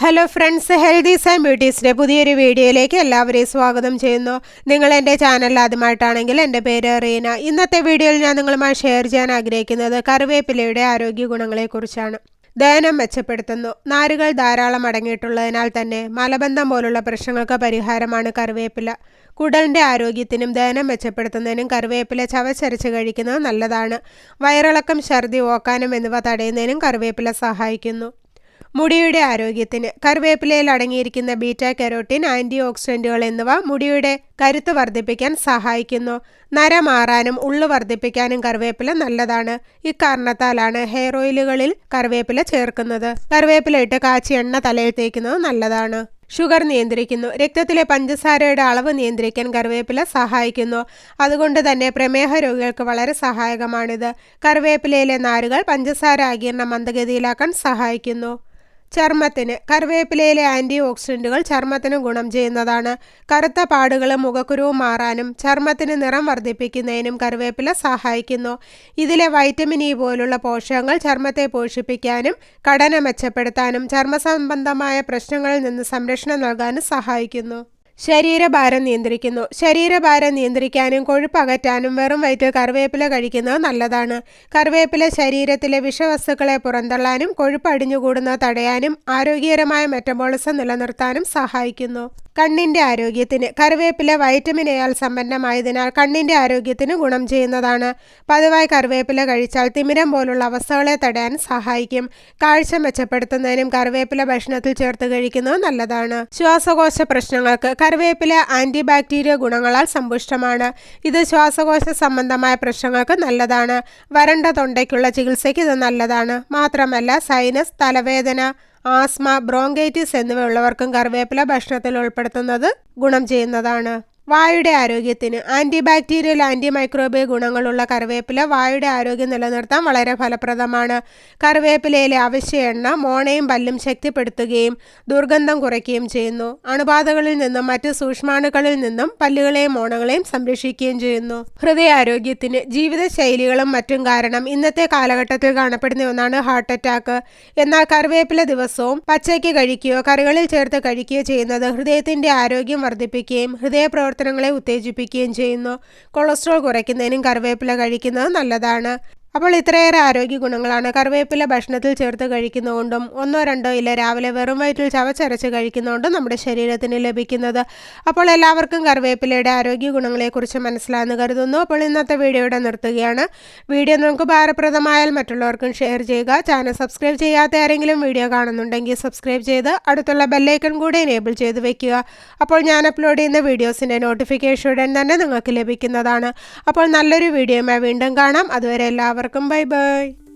Hello friends, healthies and ബ്യൂട്ടീസിൻ്റെ പുതിയൊരു വീഡിയോയിലേക്ക് എല്ലാവരെയും സ്വാഗതം ചെയ്യുന്നു. നിങ്ങൾ എൻ്റെ ചാനൽ ആദ്യമായിട്ടാണെങ്കിൽ എൻ്റെ പേര് റീന. ഇന്നത്തെ വീഡിയോയിൽ ഞാൻ നിങ്ങളുമായി ഷെയർ ചെയ്യാൻ ആഗ്രഹിക്കുന്നത് കറിവേപ്പിലയുടെ ആരോഗ്യ ഗുണങ്ങളെക്കുറിച്ചാണ്. ദഹനം മെച്ചപ്പെടുത്തുന്നു. നാരുകൾ ധാരാളം അടങ്ങിയിട്ടുള്ളതിനാൽ തന്നെ മലബന്ധം പോലുള്ള പ്രശ്നങ്ങൾക്ക് പരിഹാരമാണ് കറിവേപ്പില. കുടലിൻ്റെ ആരോഗ്യത്തിനും ദഹനം മെച്ചപ്പെടുത്തുന്നതിനും കറിവേപ്പില ചവച്ചരച്ച് കഴിക്കുന്നത് നല്ലതാണ്. വയറിളക്കം, ഛർദി, ഓക്കാനം എന്നിവ തടയുന്നതിനും കറിവേപ്പില സഹായിക്കുന്നു. മുടിയുടെ ആരോഗ്യത്തിന് കറിവേപ്പിലയിൽ അടങ്ങിയിരിക്കുന്ന ബീറ്റാ കരോട്ടിൻ, ആൻറ്റി ഓക്സിഡൻറ്റുകൾ എന്നിവ മുടിയുടെ കരുത്ത് വർദ്ധിപ്പിക്കാൻ സഹായിക്കുന്നു. നര മാറാനും ഉള്ളു വർദ്ധിപ്പിക്കാനും കറിവേപ്പില നല്ലതാണ്. ഇക്കാരണത്താലാണ് ഹെയർ ഓയിലുകളിൽ കറിവേപ്പില ചേർക്കുന്നത്. കറിവേപ്പില ഇട്ട് കാച്ചി എണ്ണ തലയിൽ തേക്കുന്നത് നല്ലതാണ്. ഷുഗർ നിയന്ത്രിക്കുന്നു. രക്തത്തിലെ പഞ്ചസാരയുടെ അളവ് നിയന്ത്രിക്കാൻ കറിവേപ്പില സഹായിക്കുന്നു. അതുകൊണ്ട് തന്നെ പ്രമേഹ രോഗികൾക്ക് വളരെ സഹായകമാണിത്. കറിവേപ്പിലയിലെ നാരുകൾ പഞ്ചസാര ആഗിരണം മന്ദഗതിയിലാക്കാൻ സഹായിക്കുന്നു. ചർമ്മത്തിന് കറിവേപ്പിലയിലെ ആൻറ്റി ഓക്സിഡൻറ്റുകൾ ചർമ്മത്തിന് ഗുണം ചെയ്യുന്നതാണ്. കറുത്ത പാടുകളും മുഖക്കുരുവും മാറാനും ചർമ്മത്തിന് നിറം വർദ്ധിപ്പിക്കുന്നതിനും കറിവേപ്പില സഹായിക്കുന്നു. ഇതിലെ വൈറ്റമിൻ ഇ പോലുള്ള പോഷകങ്ങൾ ചർമ്മത്തെ പോഷിപ്പിക്കാനും ഘടന മെച്ചപ്പെടുത്താനും ചർമ്മ സംബന്ധമായ പ്രശ്നങ്ങളിൽ നിന്ന് സംരക്ഷണം നൽകാനും സഹായിക്കുന്നു. ശരീരഭാരം നിയന്ത്രിക്കുന്നു. ശരീരഭാരം നിയന്ത്രിക്കാനും കൊഴുപ്പ് അകറ്റാനും വെറും വയറ്റിൽ കറിവേപ്പില കഴിക്കുന്നത് നല്ലതാണ്. കറിവേപ്പില ശരീരത്തിലെ വിഷവസ്തുക്കളെ പുറന്തള്ളാനും കൊഴുപ്പ് അടിഞ്ഞുകൂടുന്നത് തടയാനും ആരോഗ്യകരമായ മെറ്റബോളിസം നിലനിർത്താനും സഹായിക്കുന്നു. കണ്ണിൻ്റെ ആരോഗ്യത്തിന് കറിവേപ്പില വൈറ്റമിൻ എയാൽ സമ്പന്നമായതിനാൽ കണ്ണിൻ്റെ ആരോഗ്യത്തിന് ഗുണം ചെയ്യുന്നതാണ്. പതിവായി കറിവേപ്പില കഴിച്ചാൽ തിമിരം പോലുള്ള അവസ്ഥകളെ തടയാൻ സഹായിക്കും. കാഴ്ച മെച്ചപ്പെടുത്തുന്നതിനും കറിവേപ്പില ഭക്ഷണത്തിൽ ചേർത്ത് കഴിക്കുന്നത് നല്ലതാണ്. ശ്വാസകോശ പ്രശ്നങ്ങൾക്ക് കറിവേപ്പില ആൻറ്റി ബാക്ടീരിയ ഗുണങ്ങളാൽ സമ്പുഷ്ടമാണ്. ഇത് ശ്വാസകോശ സംബന്ധമായ പ്രശ്നങ്ങൾക്ക് നല്ലതാണ്. വരണ്ട തൊണ്ടയ്ക്കുള്ള ചികിത്സയ്ക്ക് ഇത് നല്ലതാണ്. മാത്രമല്ല സൈനസ്, തലവേദന, ആസ്മ, ബ്രോങ്കൈറ്റിസ് എന്നിവയുള്ളവർക്കും കറിവേപ്പില ഭക്ഷണത്തിൽ ഉൾപ്പെടുത്തുന്നത് ഗുണം ചെയ്യുന്നതാണ്. വായുടെ ആരോഗ്യത്തിന് ആൻറ്റി ബാക്ടീരിയൽ, ആൻറ്റി മൈക്രോബിയൽ ഗുണങ്ങളുള്ള കറിവേപ്പില വായുടെ ആരോഗ്യം നിലനിർത്താൻ വളരെ ഫലപ്രദമാണ്. കറിവേപ്പിലയിലെ അവശ്യ എണ്ണ മോണയും പല്ലും ശക്തിപ്പെടുത്തുകയും ദുർഗന്ധം കുറയ്ക്കുകയും ചെയ്യുന്നു. അണുബാധകളിൽ നിന്നും മറ്റ് സൂക്ഷ്മാണുക്കളിൽ നിന്നും പല്ലുകളെയും മോണകളെയും സംരക്ഷിക്കുകയും ചെയ്യുന്നു. ഹൃദയാരോഗ്യത്തിന് ജീവിതശൈലികളും മറ്റും കാരണം ഇന്നത്തെ കാലഘട്ടത്തിൽ കാണപ്പെടുന്ന ഒന്നാണ് ഹാർട്ട് അറ്റാക്ക്. എന്നാൽ കറിവേപ്പില ദിവസവും പച്ചയ്ക്ക് കഴിക്കുകയോ കറികളിൽ ചേർത്ത് കഴിക്കുകയോ ചെയ്യുന്നത് ഹൃദയത്തിൻ്റെ ആരോഗ്യം വർദ്ധിപ്പിക്കുകയും ഹൃദയപ്രവർത്തനങ്ങളെ ഉത്തേജിപ്പിക്കുകയും ചെയ്യുന്നു. കൊളസ്ട്രോൾ കുറയ്ക്കുന്നതിനും കറിവേപ്പില കഴിക്കുന്നത് നല്ലതാണ്. അപ്പോൾ ഇത്രയേറെ ആരോഗ്യ ഗുണങ്ങളാണ് കറിവേപ്പില ഭക്ഷണത്തിൽ ചേർത്ത് കഴിക്കുന്നതുകൊണ്ടും ഒന്നോ രണ്ടോ ഇല രാവിലെ വെറും വയറ്റിൽ ചവച്ചരച്ച് കഴിക്കുന്നതുകൊണ്ടും നമ്മുടെ ശരീരത്തിന് ലഭിക്കുന്നത്. അപ്പോൾ എല്ലാവർക്കും കറിവേപ്പിലയുടെ ആരോഗ്യ ഗുണങ്ങളെക്കുറിച്ച് മനസ്സിലായെന്ന് കരുതുന്നു. അപ്പോൾ ഇന്നത്തെ വീഡിയോ ഇവിടെ നിർത്തുകയാണ്. വീഡിയോ നിങ്ങൾക്ക് ഉപകാരപ്രദമായാൽ മറ്റുള്ളവർക്കും ഷെയർ ചെയ്യുക. ചാനൽ സബ്സ്ക്രൈബ് ചെയ്യാത്ത ആരെങ്കിലും വീഡിയോ കാണുന്നുണ്ടെങ്കിൽ സബ്സ്ക്രൈബ് ചെയ്ത് അടുത്തുള്ള ബെല്ലൈക്കൺ കൂടെ എനേബിൾ ചെയ്ത് വെക്കുക. അപ്പോൾ ഞാൻ അപ്ലോഡ് ചെയ്യുന്ന വീഡിയോസിൻ്റെ നോട്ടിഫിക്കേഷൻ ഉടൻ തന്നെ നിങ്ങൾക്ക് ലഭിക്കുന്നതാണ്. അപ്പോൾ നല്ലൊരു വീഡിയോയുമായി വീണ്ടും കാണാം. അതുവരെ എല്ലാവർക്കും ബൈ ബൈ.